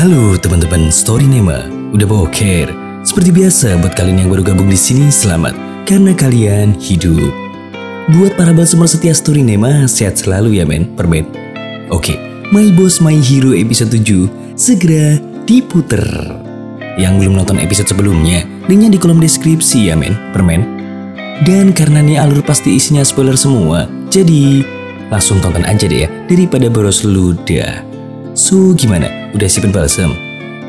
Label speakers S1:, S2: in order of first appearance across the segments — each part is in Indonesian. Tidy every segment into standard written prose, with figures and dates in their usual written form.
S1: Halo teman-teman Storynema, udah boker? Seperti biasa buat kalian yang baru gabung di sini, selamat karena kalian hidup. Buat para balsumer setia Storynema, sehat selalu ya men, permen. Oke, My Boss My Hero episode 7 segera diputer. Yang belum nonton episode sebelumnya, linknya di kolom deskripsi ya men, permen. Dan karena nih alur pasti isinya spoiler semua, jadi langsung tonton aja deh ya, daripada boros ludah. So gimana? Udah siapin balsam?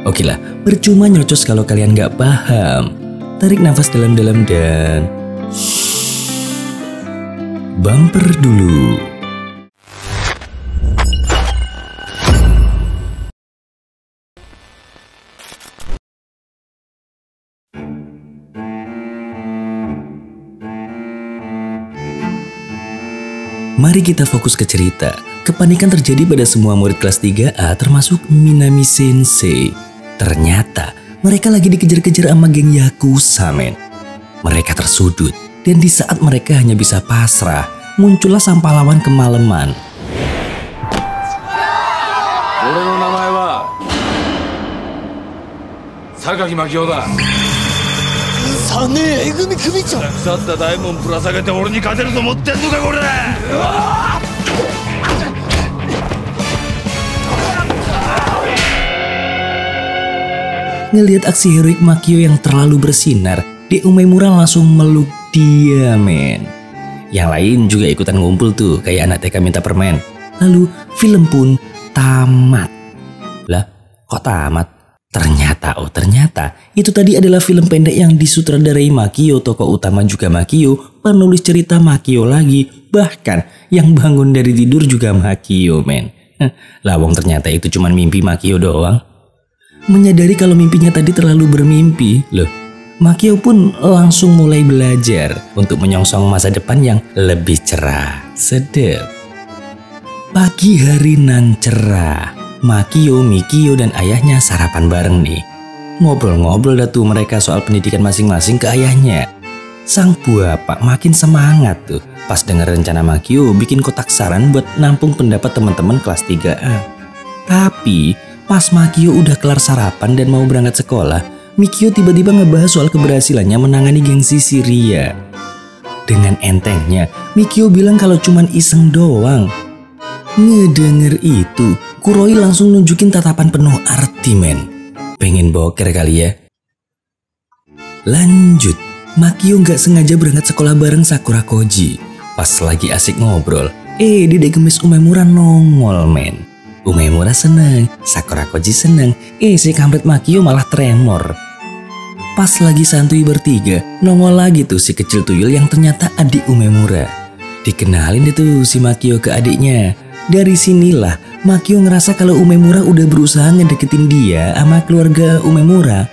S1: Oke lah, percuma nyerocos kalau kalian nggak paham. Tarik nafas dalam-dalam dan bumper dulu. Mari kita fokus ke cerita. Kepanikan terjadi pada semua murid kelas 3A termasuk Minami Sensei. Ternyata mereka lagi dikejar-kejar sama geng Yakuza men. Mereka tersudut dan di saat mereka hanya bisa pasrah, muncullah sang pahlawan kemalaman. Sakaki Makio da. Sane Egumi Kumichan. Satta Daimon burasagete ore ni kateru to omotte enno ka kore. Ngelihat aksi heroik Makio yang terlalu bersinar, De Umemura langsung meluk dia men. Yang lain juga ikutan ngumpul tuh kayak anak TK minta permen. Lalu film pun tamat. Lah kok tamat? Ternyata itu tadi adalah film pendek yang disutradarai Makio, tokoh utama juga Makio, penulis cerita Makio lagi, bahkan yang bangun dari tidur juga Makio men. Lawang ternyata itu cuma mimpi Makio doang. Menyadari kalau mimpinya tadi terlalu bermimpi, loh, Makio pun langsung mulai belajar untuk menyongsong masa depan yang lebih cerah. Sedep. Pagi hari nan cerah, Makio, Mikio, dan ayahnya sarapan bareng nih. Ngobrol-ngobrol dah tuh mereka soal pendidikan masing-masing ke ayahnya. Sang bapak makin semangat tuh pas dengar rencana Makio bikin kotak saran buat nampung pendapat teman-teman kelas 3A. Tapi pas Makio udah kelar sarapan dan mau berangkat sekolah, Mikio tiba-tiba ngebahas soal keberhasilannya menangani geng Sisiria. Dengan entengnya, Mikio bilang kalau cuman iseng doang. Ngedenger itu, Kuroi langsung nunjukin tatapan penuh arti men. Pengen boker kali ya? Lanjut, Makio nggak sengaja berangkat sekolah bareng Sakura Koji. Pas lagi asik ngobrol, Dedek Gemis Umemura nongol men. Umemura seneng, Sakura Koji seneng, si kampret Makio malah tremor. Pas lagi santuy bertiga, nongol lagi tuh si kecil tuyul yang ternyata adik Umemura. Dikenalin deh tuh si Makio ke adiknya. Dari sinilah Makio ngerasa kalau Umemura udah berusaha ngedeketin dia sama keluarga Umemura.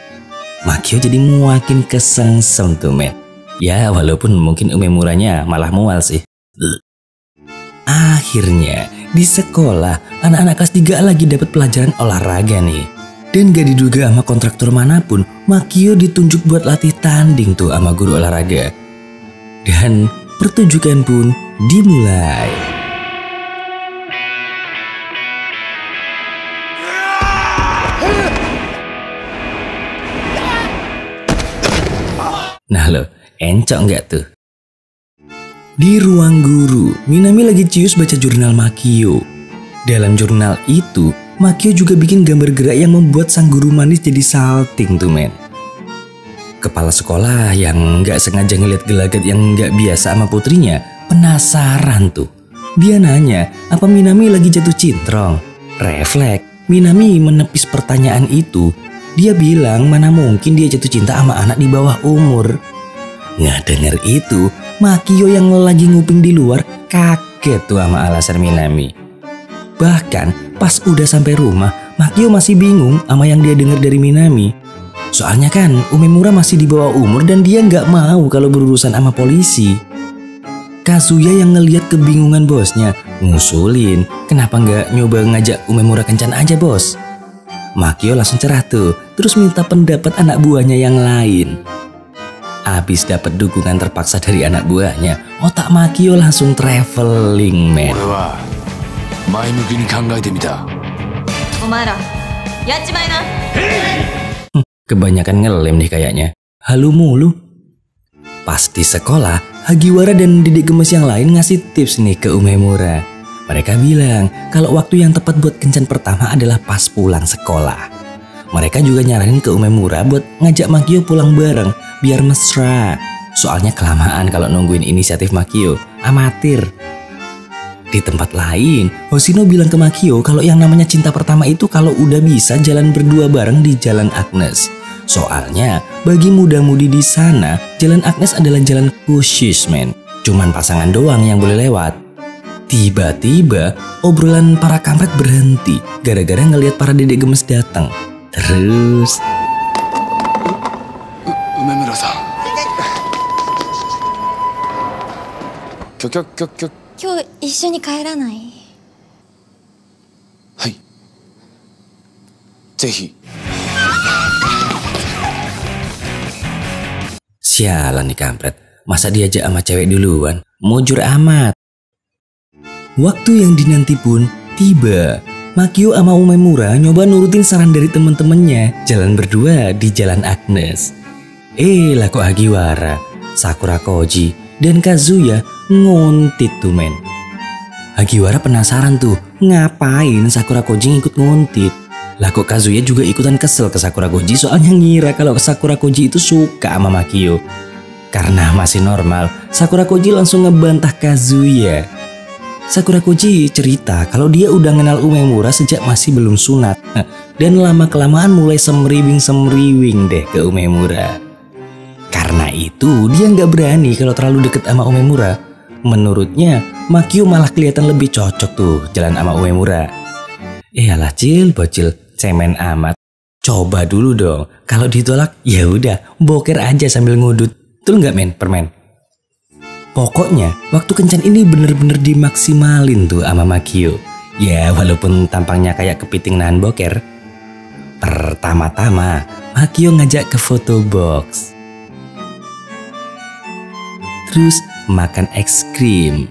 S1: Makio jadi makin kesengsem tuh men. Ya walaupun mungkin Umemuranya malah mual sih. Akhirnya di sekolah anak-anak kelas 3 lagi dapat pelajaran olahraga nih. Dan gak diduga sama kontraktor manapun, Makio ditunjuk buat latih tanding tuh sama guru olahraga. Dan pertunjukan pun dimulai. Nah lo, encok nggak tuh? Di ruang guru, Minami lagi cius baca jurnal Makio. Dalam jurnal itu, Makio juga bikin gambar gerak yang membuat sang guru manis jadi salting tuh men. Kepala sekolah yang nggak sengaja ngeliat gelagat yang nggak biasa sama putrinya, penasaran tuh. Dia nanya, apa Minami lagi jatuh cintrong? Refleks, Minami menepis pertanyaan itu. Dia bilang mana mungkin dia jatuh cinta sama anak di bawah umur. Nggak denger itu, Makio yang lagi nguping di luar kaget tuh sama alasan Minami. Bahkan pas udah sampai rumah, Makio masih bingung sama yang dia dengar dari Minami. Soalnya kan Umemura masih di bawah umur dan dia nggak mau kalau berurusan sama polisi. Kazuya yang ngeliat kebingungan bosnya, ngusulin, kenapa nggak nyoba ngajak Umemura kencan aja bos? Makio langsung cerah tuh, terus minta pendapat anak buahnya yang lain. Abis dapat dukungan terpaksa dari anak buahnya, otak Makio langsung traveling, men. Kebanyakan ngelem nih kayaknya. Halu mulu. Pas di sekolah, Hagiwara dan Dedek Gemes yang lain ngasih tips nih ke Umemura. Mereka bilang kalau waktu yang tepat buat kencan pertama adalah pas pulang sekolah. Mereka juga nyaranin ke Umemura buat ngajak Makio pulang bareng biar mesra. Soalnya kelamaan kalau nungguin inisiatif Makio, amatir. Di tempat lain, Hoshino bilang ke Makio kalau yang namanya cinta pertama itu kalau udah bisa jalan berdua bareng di Jalan Agnes. Soalnya bagi muda-mudi di sana, Jalan Agnes adalah jalan khusus, men. Cuman pasangan doang yang boleh lewat. Tiba-tiba obrolan para kampret berhenti gara-gara ngelihat para Dedek Gemes datang. Terus Umemura-san.
S2: 今日一緒に帰らない？
S3: はい。ぜひ。
S1: Sialan nih kampret, masa diajak sama cewek duluan? Mujur amat. Waktu yang dinanti pun tiba. Makio sama Umemura nyoba nurutin saran dari temen-temennya jalan berdua di Jalan Agnes. Lah kok Hagiwara, Sakura Koji, dan Kazuya nguntit tuh, men. Hagiwara penasaran tuh, ngapain Sakura Koji ngikut nguntit. Lah kok Kazuya juga ikutan kesel ke Sakura Koji soalnya ngira kalau Sakura Koji itu suka sama Makio. Karena masih normal, Sakura Koji langsung ngebantah Kazuya. Sakura Koji cerita kalau dia udah kenal Umemura sejak masih belum sunat. Dan lama-kelamaan mulai semriwing-semriwing deh ke Umemura. Karena itu dia nggak berani kalau terlalu deket sama Umemura. Menurutnya Makio malah kelihatan lebih cocok tuh jalan sama Umemura. Iyalah Cil, bocil, cemen amat. Coba dulu dong, kalau ditolak ya udah boker aja sambil ngudut. Betul nggak men, permen? Pokoknya waktu kencan ini bener-bener dimaksimalin tuh sama Makio. Ya walaupun tampangnya kayak kepiting nahan boker. Pertama-tama Makio ngajak ke photo box. Terus makan es krim.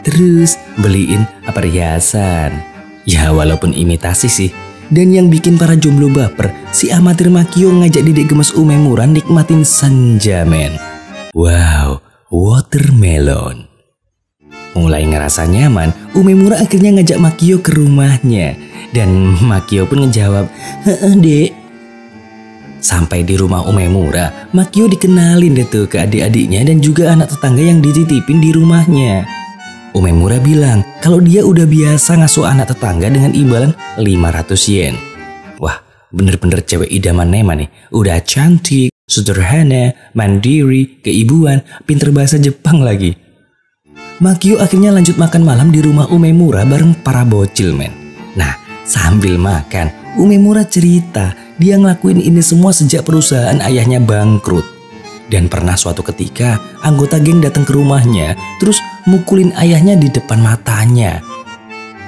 S1: Terus beliin perhiasan. Ya walaupun imitasi sih. Dan yang bikin para jomblo baper, si amatir Makio ngajak Dedek Gemes Umemura nikmatin senja, men. Wow, watermelon. Mulai ngerasa nyaman, Umemura akhirnya ngajak Makio ke rumahnya. Dan Makio pun ngejawab, "Heeh, Dek." Sampai di rumah Umemura, Makio dikenalin deh tuh ke adik-adiknya dan juga anak tetangga yang dititipin di rumahnya. Umemura bilang kalau dia udah biasa ngasuh anak tetangga dengan imbalan 500 yen. Wah, bener-bener cewek idaman Nema nih. Udah cantik, sederhana, mandiri, keibuan, pinter bahasa Jepang lagi. Makio akhirnya lanjut makan malam di rumah Umemura bareng para bocil, men. Nah, sambil makan, Umemura cerita dia ngelakuin ini semua sejak perusahaan ayahnya bangkrut. Dan pernah suatu ketika anggota geng datang ke rumahnya terus mukulin ayahnya di depan matanya.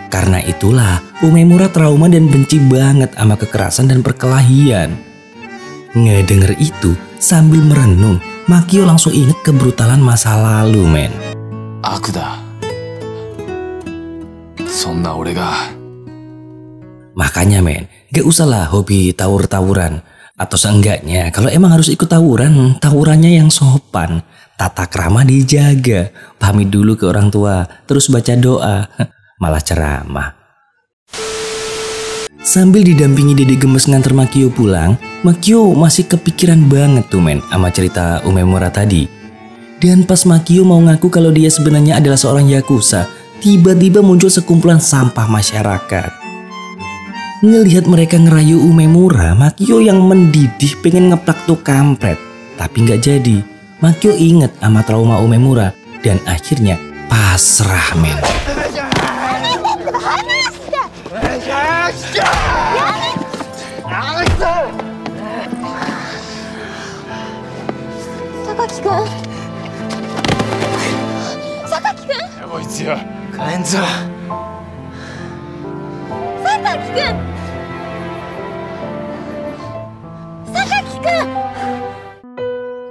S1: Karena itulah Umemura trauma dan benci banget sama kekerasan dan perkelahian. Ngedenger itu sambil merenung, Makio langsung inget kebrutalan masa lalu, men.
S3: Aku da. Sonna ore ga.
S1: Makanya men, gak usahlah hobi tawur-tawuran. Atau seenggaknya kalau emang harus ikut tawuran, tawurannya yang sopan. Tata krama dijaga, pamit dulu ke orang tua, terus baca doa, malah ceramah. Sambil didampingi Dedek Gemes nganter Makio pulang, Makio masih kepikiran banget tuh men sama cerita Umemura tadi. Dan pas Makio mau ngaku kalau dia sebenarnya adalah seorang yakuza, tiba-tiba muncul sekumpulan sampah masyarakat. Ngelihat mereka ngerayu Umemura, Makio yang mendidih pengen ngeplak tuh kampret. Tapi nggak jadi. Makio inget sama trauma Umemura dan akhirnya pasrah, men.
S2: 榊くん榊くん
S3: こいつよ帰んぞ
S2: 榊くん榊くん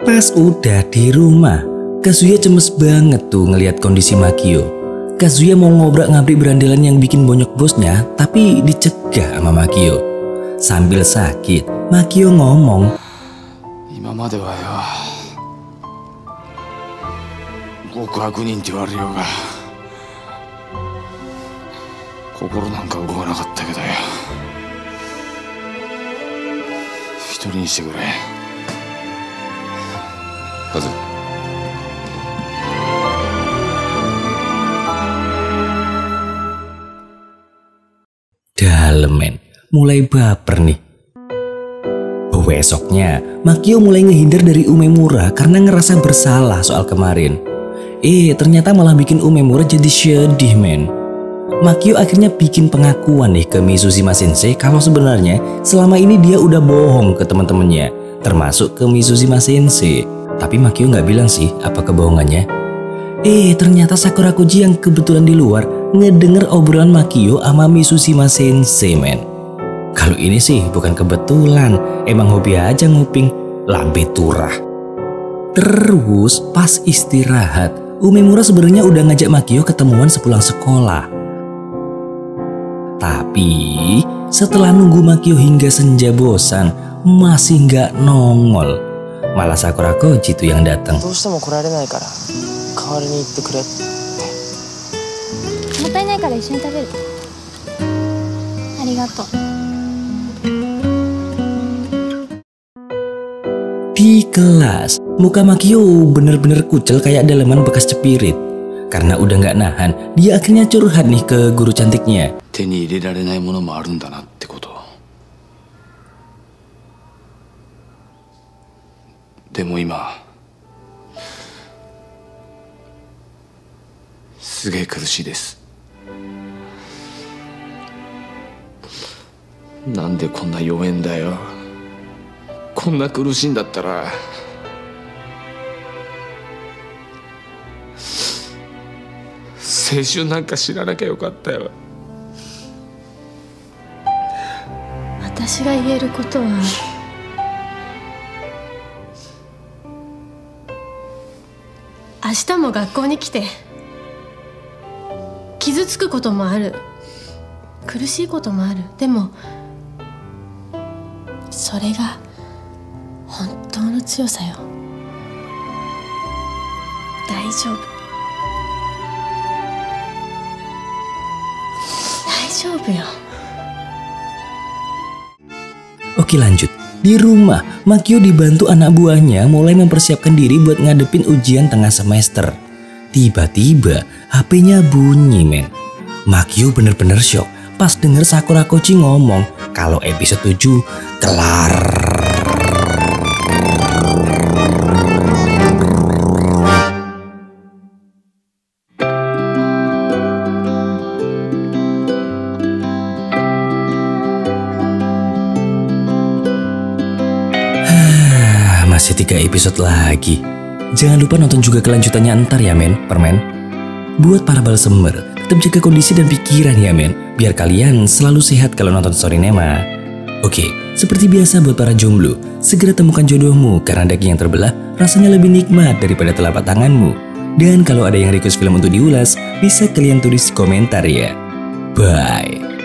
S1: Pas udah di rumah, Kazuya cemes banget tuh ngelihat kondisi Makio. Kazuya mau ngobrak-ngabrik berandalan yang bikin bonyok bosnya, tapi dicegah sama Makio. Sambil sakit, Makio ngomong,
S3: 今まではよ極悪人って言われようが心なんか動かなかったけどよ一人にしてくれカズ
S1: Dalem men, mulai baper nih. Besoknya, Makio mulai ngehindar dari Umemura karena ngerasa bersalah soal kemarin. Ternyata malah bikin Umemura jadi sedih men. Makio akhirnya bikin pengakuan nih ke Mizushima Sensei kalau sebenarnya selama ini dia udah bohong ke teman-temannya, termasuk ke Mizushima Sensei. Tapi Makio nggak bilang sih apa kebohongannya. Ternyata Sakura Koji yang kebetulan di luar ngedenger obrolan Makio sama Mizushima Sensei men. Kalau ini sih bukan kebetulan, emang hobi aja nguping, lambe turah. Terus pas istirahat, Umemura sebenarnya udah ngajak Makio ketemuan sepulang sekolah. Tapi setelah nunggu Makio hingga senja bosan, masih nggak nongol. Malah Sakura Koji tuh yang datang.
S4: どうしても来られないから代わりに言ってくれって
S2: もったいないから一緒に食べるありがとう
S1: Di kelas, muka Makio bener-bener kucel kayak daleman bekas cepirit. Karena udah nggak nahan, dia akhirnya curhat nih ke guru cantiknya.
S3: 手に入れられないものもあるんだなってことでも今すげえ苦しいですなんでこんな弱えんだよこんな苦しいんだったら青春なんか知らなきゃよかったよ
S5: 私が言えることは明日も学校に来て傷つくこともある苦しいこともあるでもそれが本当の強さよ大丈夫大丈夫よ
S1: Oke lanjut, di rumah Makio dibantu anak buahnya mulai mempersiapkan diri buat ngadepin ujian tengah semester. Tiba-tiba HP-nya bunyi men. Makio bener-bener shock pas denger Sakura Koji ngomong kalau episode 7 kelar. Masih 3 episode lagi. Jangan lupa nonton juga kelanjutannya ntar ya men, permen. Buat para balsemer, tetap jaga kondisi dan pikiran ya men, biar kalian selalu sehat kalau nonton Storinema. Oke, seperti biasa buat para jomblo, segera temukan jodohmu karena daging yang terbelah rasanya lebih nikmat daripada telapak tanganmu. Dan kalau ada yang request film untuk diulas, bisa kalian tulis di komentar ya. Bye.